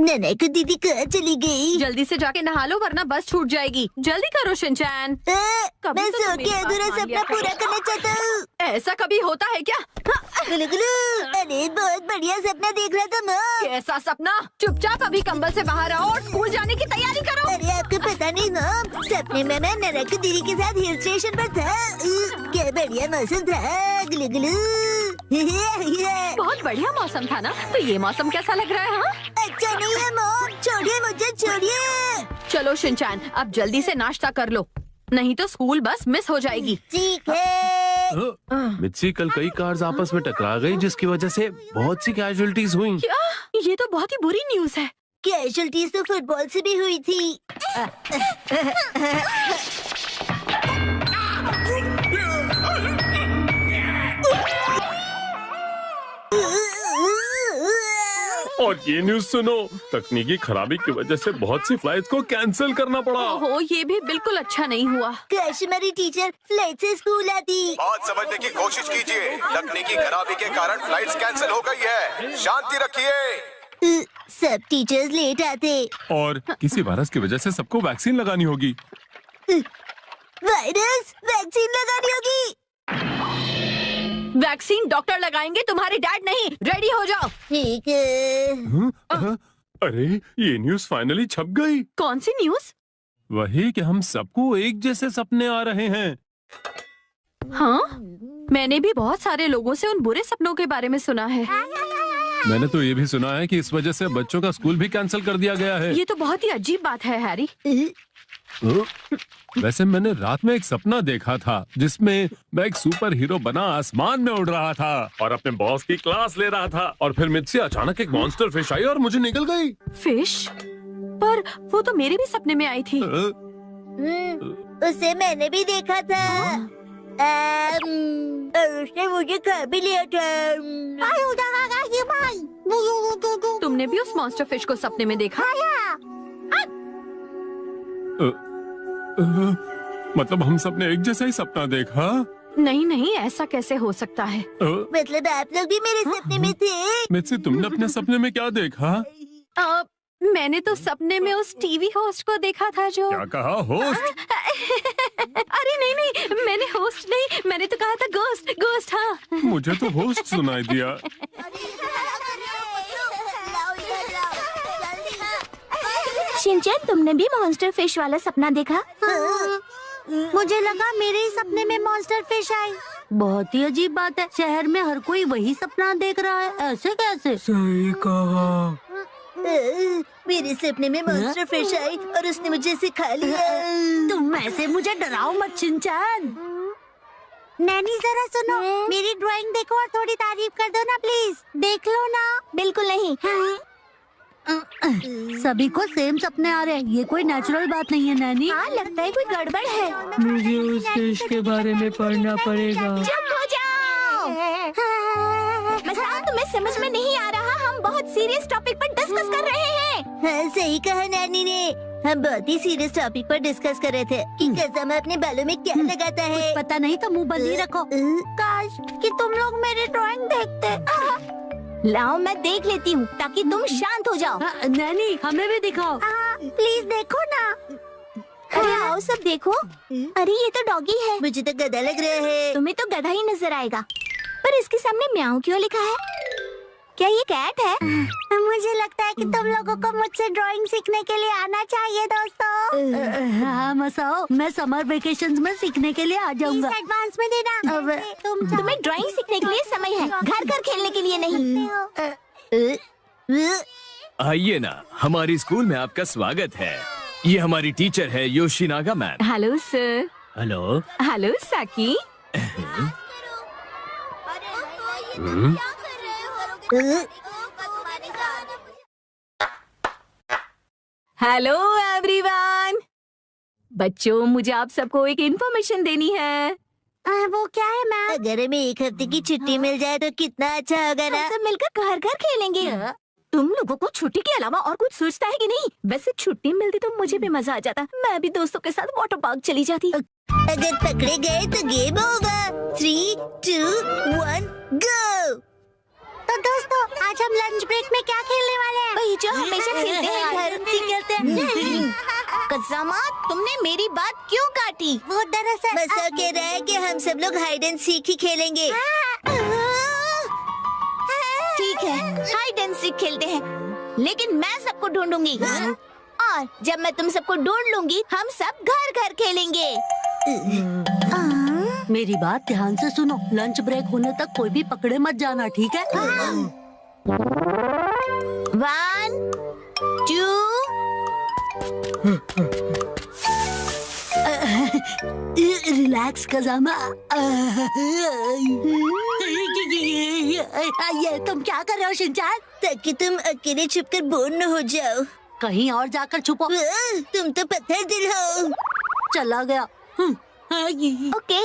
ननक दीदी कहाँ चली गई? जल्दी से जाके नहा लो वरना बस छूट जाएगी। जल्दी करो शिनचैन। मैं सो के अधूरा सपना पूरा करना चाहता हूँ। ऐसा कभी होता है क्या? गुलू गुलू, अरे बहुत बढ़िया सपना देख रहा था माँ। कैसा सपना? चुपचाप अभी कंबल से बाहर आओ और स्कूल जाने की तैयारी करो। अरे आपको पता नहीं माँ, सपने में मैं ननक दीदी के साथ हिल स्टेशन पर था। क्या बढ़िया मौसम था। गुलू गुलू। बहुत बढ़िया मौसम था ना? तो ये मौसम कैसा लग रहा है? हाँ अच्छा नहीं है मॉम, छोड़िए मुझे, छोड़िए। चलो शिनचैन अब जल्दी से नाश्ता कर लो, नहीं तो स्कूल बस मिस हो जाएगी। ठीक है। मित्सी, कल कई कार्स आपस में टकरा गई जिसकी वजह से बहुत सी कैजुअलिटीज हुई। क्या? ये तो बहुत ही बुरी न्यूज़ है। कैजुअलिटीज तो फुटबॉल से भी हुई थी। और ये न्यूज सुनो, तकनीकी खराबी की वजह से बहुत सी फ्लाइट्स को कैंसिल करना पड़ा। ओहो, ये भी बिल्कुल अच्छा नहीं हुआ। काश हमारी टीचर फ्लाइट से स्कूल आती। बात समझने की कोशिश कीजिए। तकनीकी खराबी के कारण फ्लाइट्स कैंसिल हो गई है। शांति रखिए। सब टीचर्स लेट आते। और किसी वायरस की वजह से सबको वैक्सीन लगानी होगी। वायरस वैक्सीन लगानी होगी। वैक्सीन डॉक्टर लगाएंगे, तुम्हारे डैड नहीं। रेडी हो जाओ। ठीक है। अरे ये न्यूज फाइनली छप गई। कौन सी न्यूज़? वही कि हम सबको एक जैसे सपने आ रहे हैं। हाँ, मैंने भी बहुत सारे लोगों से उन बुरे सपनों के बारे में सुना है। मैंने तो ये भी सुना है कि इस वजह से बच्चों का स्कूल भी कैंसिल कर दिया गया है। ये तो बहुत ही अजीब बात है हैरी। वैसे मैंने रात में एक सपना देखा था जिसमें मैं एक सुपर हीरो बना आसमान में उड़ रहा था और अपने बॉस की क्लास ले रहा था, और फिर मुझसे अचानक एक मॉन्स्टर फिश आई और मुझे निकल गई। फिश? पर वो तो मेरे भी सपने में आई थी। उसे मैंने भी देखा था। और उसने मुझे खा भी लिया था। तुमने भी उस मॉन्स्टर फिश को सपने में देखा? मतलब हम सबने एक जैसा ही सपना देखा? नहीं नहीं, ऐसा कैसे हो सकता है? मतलब आप लोग भी मेरे सपने में थे? मुझसे तुमने अपने सपने में क्या देखा? मैंने तो सपने में उस टीवी होस्ट को देखा था जो। क्या कहा? होस्ट? अरे नहीं नहीं, मैंने होस्ट नहीं, मैंने तो कहा था गोस्ट। गोस्ट, हाँ। मुझे तो होस्ट सुनाई दिया। शिनचैन, तुमने भी मॉन्स्टर फिश वाला सपना देखा? मुझे लगा मेरे ही सपने में मॉन्स्टर फिश आई। बहुत ही अजीब बात है, शहर में हर कोई वही सपना देख रहा है, ऐसे कैसे? सही कहा। मेरे सपने में मॉन्स्टर फिश आई और उसने मुझे सिखा लिया। तुम ऐसे मुझे डराओ मत शिनचैन। नैनी जरा सुनो, मेरी ड्राइंग देखो और थोड़ी तारीफ कर दो ना प्लीज। देख लो ना। बिल्कुल नहीं। सभी को सेम सपने आ रहे हैं, ये कोई नेचुरल बात नहीं है नैनी। हाँ, लगता है कोई गड़बड़ है। मुझे उस फिश के बारे में पढ़ना पड़ेगा। चुप हो जाओ। मजाक तुम्हें समझ में नहीं आ रहा, हम बहुत सीरियस टॉपिक पर डिस्कस कर रहे हैं। हाँ, सही कहा नैनी ने, हम बहुत ही सीरियस टॉपिक पर डिस्कस कर रहे थे कि कसम अपने बालों में क्या लगाता है। पता नहीं तो मुंह बंद ही रखो। काश कि तुम लोग मेरी ड्राइंग देखते। लाओ मैं देख लेती हूँ ताकि तुम शांत हो जाओ। नैनी, हमें भी दिखाओ। प्लीज देखो ना। अरे आओ सब देखो। अरे ये तो डॉगी है। मुझे तो गधा लग रहा है। तुम्हें तो गधा ही नजर आएगा, पर इसके सामने म्याऊ क्यों लिखा है? क्या ये कैट है? मुझे लगता है कि तुम लोगों को मुझसे ड्राइंग सीखने के लिए आना चाहिए दोस्तों। हाँ मसाओ, मैं समर वेकेशंस में सीखने के लिए आ जाऊंगा। एडवांस में देना। तुम्हें ड्राइंग सीखने के लिए समय है, घर घर खेलने के लिए नहीं। आइए ना, हमारी स्कूल में आपका स्वागत है। ये हमारी टीचर है Yoshinaga ma'am. Hello sir. Hello. Hello Saki. Hello everyone. बच्चों, मुझे आप सबको एक इन्फॉर्मेशन देनी है। वो क्या है मैम? अगर हमें एक हफ्ते की छुट्टी मिल जाए तो कितना अच्छा होगा ना। सब मिलकर घर घर खेलेंगे। तुम लोगों को छुट्टी के अलावा और कुछ सोचता है कि नहीं? वैसे छुट्टी मिलती तो मुझे भी मजा आ जाता, मैं भी दोस्तों के साथ वाटर पार्क चली जाती। अगर पकड़े गए तो गेम होगा। 3, 2, 1 गो। तो दोस्तों, आज हम लंच ब्रेक में क्या खेलने वाले हैं? वही जो हमेशा खेलते हैं घर से खेलते हैं। नहीं कज़ामा, तुमने मेरी बात क्यों काटी? वो दरअसल मसा कह रहा है कि हम सब लोग हाइड एंड सीक ही खेलेंगे। ठीक है, हाइड एंड सीक खेलते हैं, लेकिन मैं सबको ढूंढूंगी और जब मैं तुम सबको ढूंढ लूंगी हम सब घर घर खेलेंगे। मेरी बात ध्यान से सुनो, लंच ब्रेक होने तक कोई भी पकड़े मत जाना, ठीक है? 1 2 रिलैक्स कज़ामा। ये तुम क्या कर रहे हो शिनचान? ताकि तुम अकेले छुपकर बोर न हो जाओ। कहीं और जाकर छुपो। तुम तो पत्थर दिल हो। चला गया। ओके,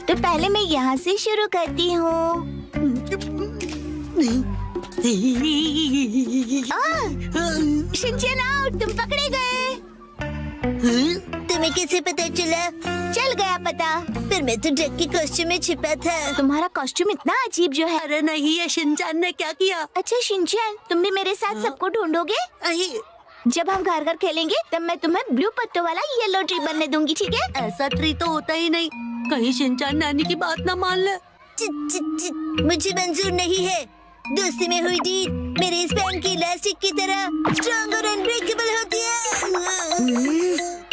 तो पहले मैं यहाँ से शुरू करती हूँ। शिनचैन आउट, तुम पकड़े गए। तुम्हें कैसे पता चला? चल गया पता। फिर मैं तो डक के कॉस्ट्यूम में छिपा था। तुम्हारा कॉस्ट्यूम इतना अजीब जो है। अरे नहीं, ये शिनचान ने क्या किया? अच्छा शिनचैन, तुम भी मेरे साथ सबको ढूंढोगे? जब हम घर घर खेलेंगे तब मैं तुम्हें ब्लू पत्तों वाला येलो ट्री बनने दूंगी, ठीक है? ऐसा ट्री तो होता ही नहीं, कहीं शिनचान नानी की बात ना मान ले। मुझे मंजूर नहीं है। दोस्ती में हुई डील मेरे स्पैन की इलास्टिक की तरह स्ट्रॉन्ग और अनब्रेकेबल होती है।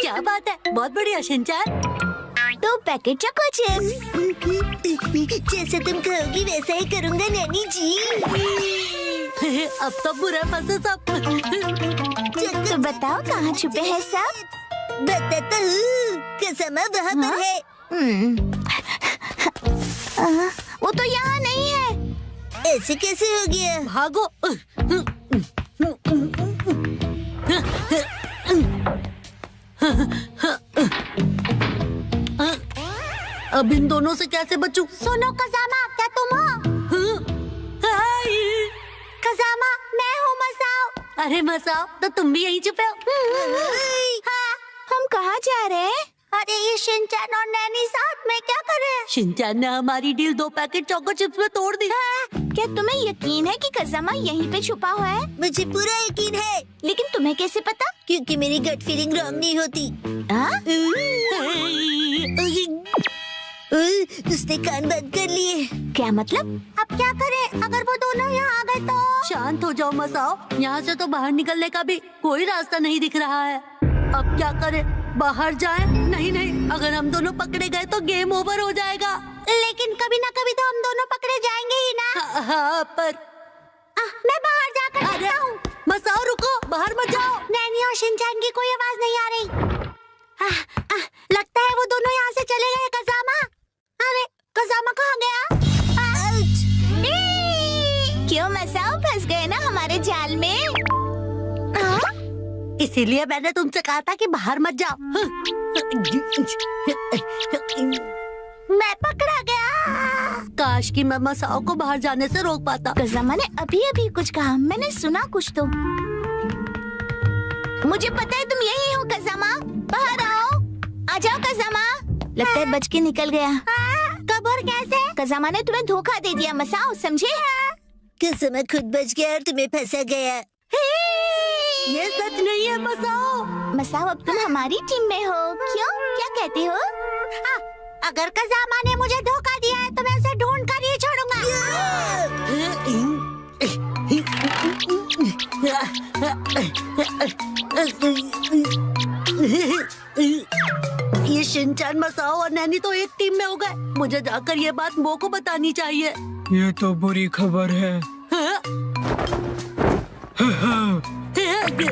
क्या बात है, बहुत बढ़िया शिनचान। 2 packet choco chips. जैसे तुम कहोगी वैसा ही करूँगा नैनी जी। अब तो बुरा फंसे सब। तो बताओ कहाँ छुपे हैं सब? बताता हूँ, कज़ामा वहाँ पर है। वो तो यहाँ नहीं है। ऐसे कैसे हो गया? भागो। अब इन दोनों से कैसे बचूं? सुनो कज़ामा, क्या तुम हो? कज़ामा, मैं हूँ मसाओ। अरे मसाओ, तो तुम भी यहीं छुपे हो? हाँ, हम कहाँ जा रहे हैं? अरे ये शिनचैन और नैनी साथ में क्या कर रहे हैं? शिनचैन ने हमारी डील 2 पैकेट चोको चिप्स में तोड़ दी। क्या तुम्हें यकीन है कि कज़ामा यहीं पे छुपा हुआ है? मुझे पूरा यकीन है। लेकिन तुम्हें कैसे पता? क्योंकि मेरी गट फीलिंग रॉन्ग नहीं होती। उसने कान बंद कर लिए। क्या मतलब? अब क्या करें अगर वो दोनों यहाँ आ गए तो? शांत हो जाओ मसाओ, यहाँ से तो बाहर निकलने का भी कोई रास्ता नहीं दिख रहा है। अब क्या करें? बाहर जाएं? नहीं नहीं, अगर हम दोनों पकड़े गए तो गेम ओवर हो जाएगा। लेकिन कभी ना कभी तो हम दोनों पकड़े जाएंगे ही ना। हाँ, पर मैं बाहर जाकर अरे देखता हूँ। मसाओ रुको, बाहर मत जाओ। नैनी और शिनचैन की कोई आवाज नहीं आ रही। लगता है वो दोनों यहाँ से चले गए। कज़ामा, अरे कज़ामा कहाँ गया? क्यों मसाओ, फंस गए ना हमारे जाल में? इसीलिए मैंने तुमसे कहा था कि बाहर मत जाओ। मैं पकड़ा गया। काश कि मैं मसाओ को बाहर जाने से रोक पाता। कज़ामा ने अभी अभी कुछ कहा, मैंने सुना कुछ तो। मुझे पता है तुम यही हो कज़ामा, बाहर आओ। आ जाओ कज़ामा। लगता है बच के निकल गया। कब और कैसे? कज़ामा ने तुम्हें धोखा दे दिया मसाओ, समझे? कज़ामा खुद बच गया और तुम्हें फंसा गया। ये सच नहीं है मसाओ। मसाओ, अब तुम हमारी टीम में हो। क्यों, क्या कहते हो? अगर कज़ामा ने मुझे धोखा दिया है तो मैं उसे ढूंढ कर ही छोड़ूंगा। ये शिनचैन, मसाओ और नैनी तो एक टीम में हो गए। मुझे जाकर ये बात मो को बतानी चाहिए। ये तो बुरी खबर है।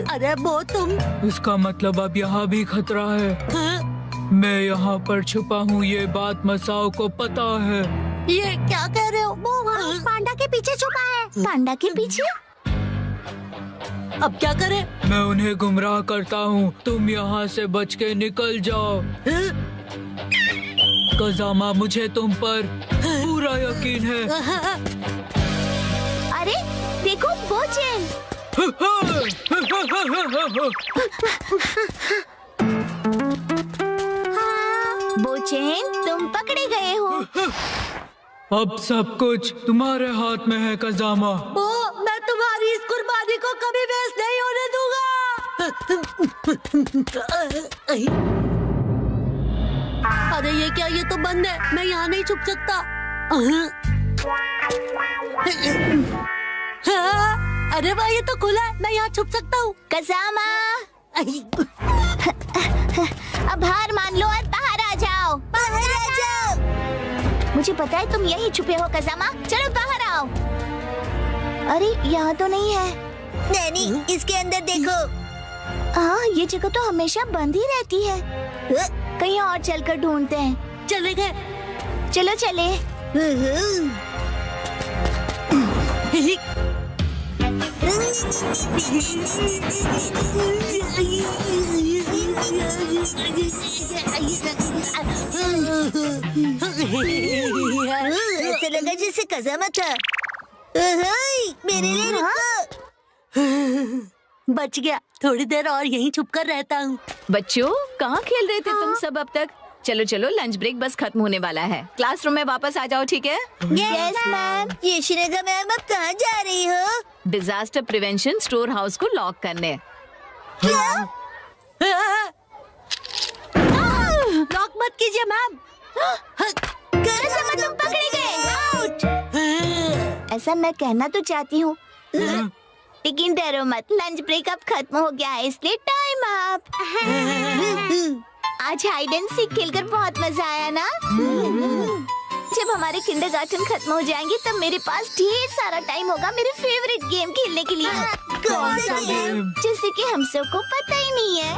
अरे वो तुम? इसका मतलब अब यहाँ भी खतरा है। मैं यहाँ पर छुपा हूँ, ये बात मसाओ को पता है। ये क्या कह रहे हो? वो वहाँ उस पांडा के पीछे छुपा है। पांडा के पीछे? अब क्या करें? मैं उन्हें गुमराह करता हूँ, तुम यहाँ से बच के निकल जाओ। कज़ामा, मुझे तुम पर पूरा यकीन है। अरे देखो बोचेन। बोचेन, तुम पकड़े गए हो। अब सब कुछ तुम्हारे हाथ में है कज़ामा। मैं तुम्हारी इस कुर्बानी को कभी अरे ये क्या, ये तो बंद है, मैं यहाँ नहीं छुप सकता। हाँ, अरे वाह, ये तो खुला है, मैं यहाँ छुप सकता हूँ। कज़ामा, अब हार मान लो और बाहर आ जाओ। बाहर आ जाओ। मुझे पता है तुम यहीं छुपे हो कज़ामा, चलो बाहर आओ। अरे यहाँ तो नहीं है। नैनी, इसके अंदर देखो। हाँ, ये जगह तो हमेशा बंद ही रहती है। कहीं और चलकर ढूंढते हैं। चले गए। चलो चले। ऐसा लगा जैसे कज़ामा था। मेरे लिए रुको। बच गया, थोड़ी देर और यहीं छुपकर रहता हूँ। बच्चों, कहाँ खेल रहे थे तुम सब अब तक? चलो चलो, लंच ब्रेक बस खत्म होने वाला है। क्लासरूम में वापस आ जाओ, ठीक है? Yes ma'am. योशिनागा मैम, अब कहाँ जा रही हो? डिजास्टर प्रिवेंशन स्टोर हाउस को लॉक करने। क्या? लॉक मत कीजिए मैम। कज़ामा, तुम पकड़े गए। आउट। ऐसा मैं कहना तो चाहती हूँ, लेकिन डरो मत, लंच ब्रेक अब खत्म हो गया है, इसलिए टाइम अप। आज हाइड एंड सीक खेलकर बहुत मजा आया ना? जब हमारे किंडरगार्टन खत्म हो जाएंगे तब मेरे पास ढेर सारा टाइम होगा मेरे फेवरेट गेम खेलने के लिए। कौन सा गेम? जैसे कि हम सबको पता ही नहीं है।